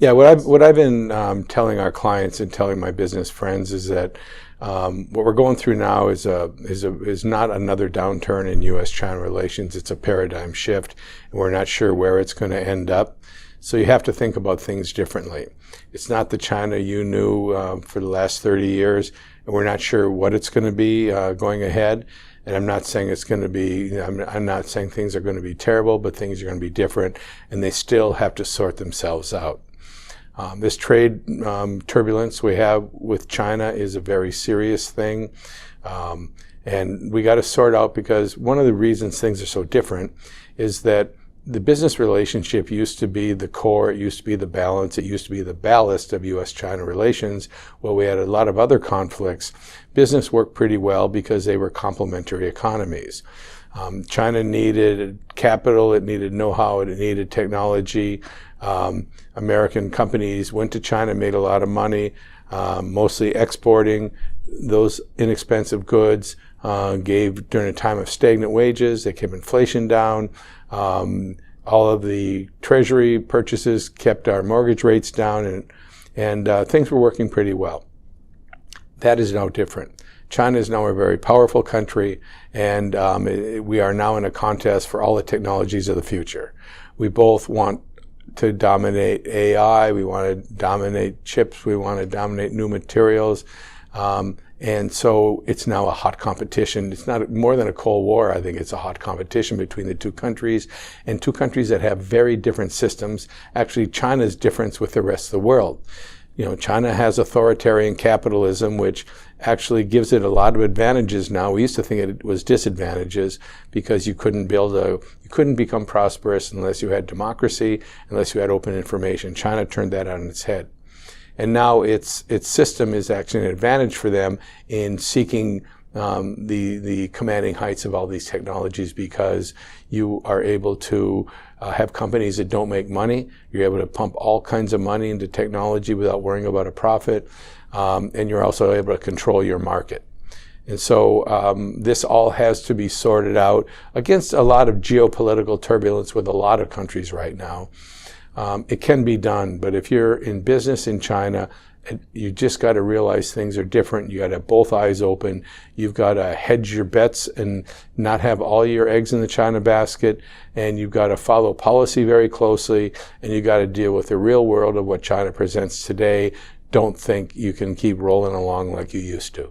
Yeah, what I've been telling our clients and telling my business friends is that what we're going through now is not another downturn in U.S.-China relations. It's a paradigm shift, and we're not sure where it's going to end up. So you have to think about things differently. It's not the China you knew for the last 30 years, and we're not sure what it's going to be going ahead. And I'm not saying it's going to be, I'm not saying things are going to be terrible, but things are going to be different, and they still have to sort themselves out. This trade turbulence we have with China is a very serious thing. And we got to sort out, because one of the reasons things are so different is that the business relationship used to be the core, it used to be the balance, it used to be the ballast of U.S.-China relations. Well, we had a lot of other conflicts. Business worked pretty well because they were complementary economies. China needed capital, it needed know-how, it needed technology. American companies went to China, made a lot of money, mostly exporting those inexpensive goods, gave during a time of stagnant wages, they kept inflation down. All of the treasury purchases kept our mortgage rates down, and things were working pretty well. That is now different. China is now a very powerful country, and we are now in a contest for all the technologies of the future. We both want to dominate AI, we want to dominate chips, we want to dominate new materials. And so it's now a hot competition. It's not more than a Cold War. I think it's a hot competition between the two countries, and two countries that have very different systems. Actually, China's difference with the rest of the world. You know, China has authoritarian capitalism, which actually gives it a lot of advantages now. We used to think it was disadvantages because you couldn't become prosperous unless you had democracy, unless you had open information. China turned that on its head. And now its system is actually an advantage for them in seeking the commanding heights of all these technologies, because you are able to have companies that don't make money. You're able to pump all kinds of money into technology without worrying about a profit. And you're also able to control your market. And so this all has to be sorted out against a lot of geopolitical turbulence with a lot of countries right now. It can be done, but if you're in business in China, you just got to realize things are different. You got to have both eyes open. You've got to hedge your bets and not have all your eggs in the China basket. And you've got to follow policy very closely. And you got to deal with the real world of what China presents today. Don't think you can keep rolling along like you used to.